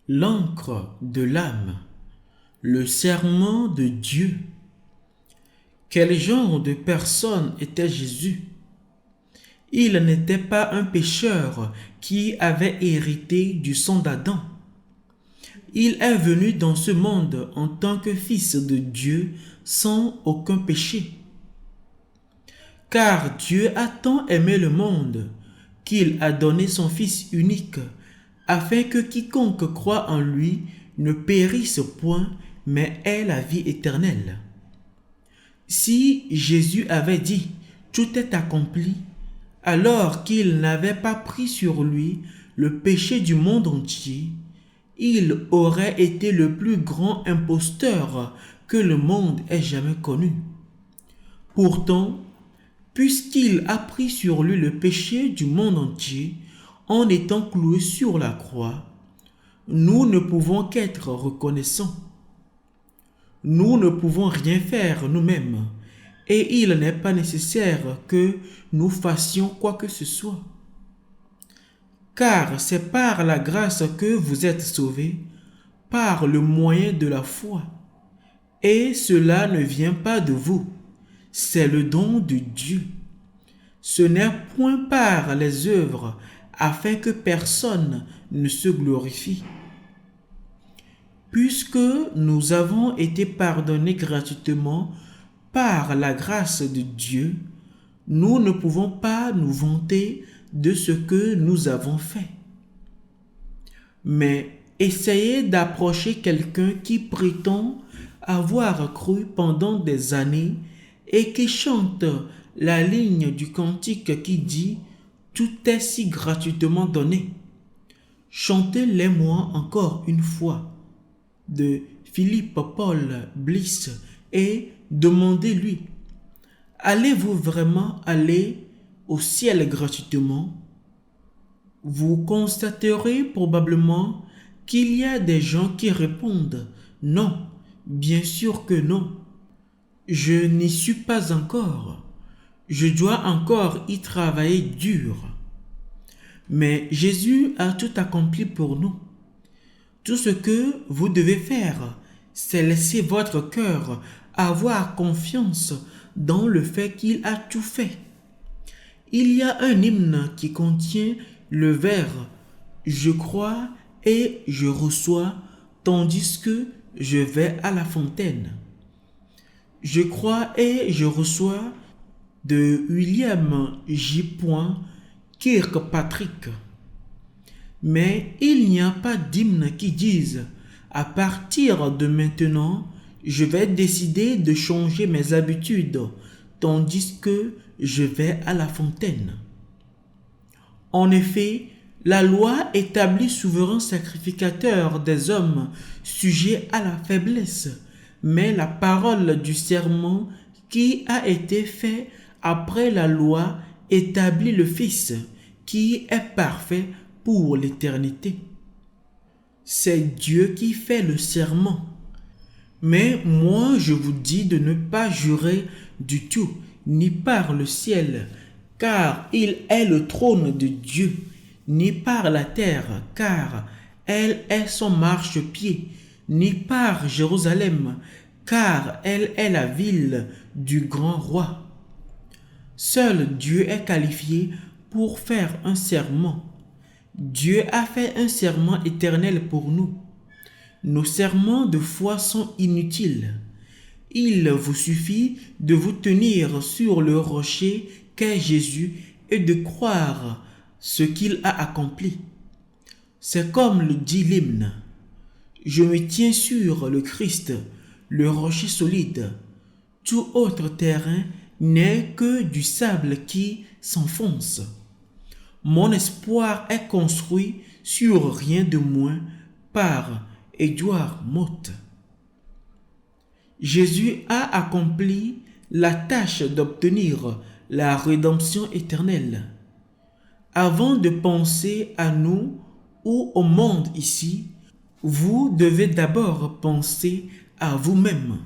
L'encre de l'âme, le serment de Dieu. Quel genre de personne était Jésus? Il n'était pas un pécheur qui avait hérité du sang d'Adam. Il est venu dans ce monde en tant que fils de Dieu sans aucun péché. Car Dieu a tant aimé le monde qu'il a donné son Fils unique, afin que quiconque croit en lui ne périsse point, mais ait la vie éternelle. Si Jésus avait dit « Tout est accompli », alors qu'il n'avait pas pris sur lui le péché du monde entier, il aurait été le plus grand imposteur que le monde ait jamais connu. Pourtant, puisqu'il a pris sur lui le péché du monde entier en étant cloué sur la croix, nous ne pouvons qu'être reconnaissants. Nous ne pouvons rien faire nous-mêmes et il n'est pas nécessaire que nous fassions quoi que ce soit. Car c'est par la grâce que vous êtes sauvés, par le moyen de la foi. Et cela ne vient pas de vous, c'est le don de Dieu. Ce n'est point par les œuvres, afin que personne ne se glorifie. Puisque nous avons été pardonnés gratuitement par la grâce de Dieu, nous ne pouvons pas nous vanter de ce que nous avons fait. Mais essayez d'approcher quelqu'un qui prétend avoir cru pendant des années et qui chante la ligne du cantique qui dit « Tout est si gratuitement donné ». Chantez-les-moi encore une fois de Philippe Paul Bliss et demandez-lui « Allez-vous vraiment aller au ciel gratuitement ?» Vous constaterez probablement qu'il y a des gens qui répondent « Non, bien sûr que non. Je n'y suis pas encore. Je dois encore y travailler dur. » Mais Jésus a tout accompli pour nous. Tout ce que vous devez faire, c'est laisser votre cœur avoir confiance dans le fait qu'il a tout fait. Il y a un hymne qui contient le vers « Je crois et je reçois, tandis que je vais à la fontaine. » Je crois et je reçois de William J. Kirkpatrick. Mais il n'y a pas d'hymne qui dise « À partir de maintenant, je vais décider de changer mes habitudes, tandis que je vais à la fontaine. » En effet, la loi établit souverain sacrificateur des hommes sujets à la faiblesse, mais la parole du serment qui a été fait après la loi établit le Fils, qui est parfait pour l'éternité. C'est Dieu qui fait le serment. Mais moi je vous dis de ne pas jurer du tout, ni par le ciel, car il est le trône de Dieu, ni par la terre, car elle est son marchepied, ni par Jérusalem, car elle est la ville du grand roi. Seul Dieu est qualifié pour faire un serment. Dieu a fait un serment éternel pour nous. Nos serments de foi sont inutiles. Il vous suffit de vous tenir sur le rocher qu'est Jésus et de croire ce qu'il a accompli. C'est comme le dit l'hymne. Je me tiens sur le Christ, le rocher solide. Tout autre terrain n'est que du sable qui s'enfonce. Mon espoir est construit sur rien de moins par Edouard Motte. Jésus a accompli la tâche d'obtenir la rédemption éternelle. Avant de penser à nous ou au monde ici, vous devez d'abord penser à vous-même.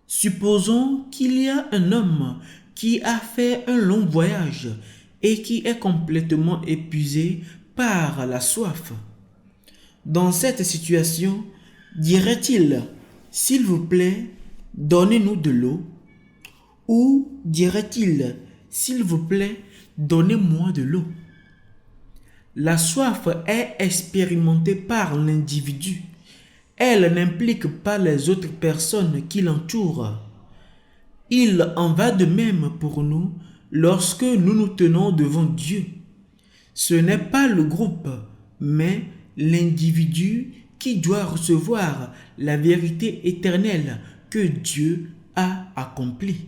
Supposons qu'il y a un homme qui a fait un long voyage et qui est complètement épuisé par la soif. Dans cette situation, dirait-il, s'il vous plaît, donnez-nous de l'eau? Ou dirait-il, s'il vous plaît, donnez-moi de l'eau? La soif est expérimentée par l'individu. Elle n'implique pas les autres personnes qui l'entourent. Il en va de même pour nous lorsque nous nous tenons devant Dieu. Ce n'est pas le groupe, mais l'individu qui doit recevoir la vérité éternelle que Dieu a accomplie.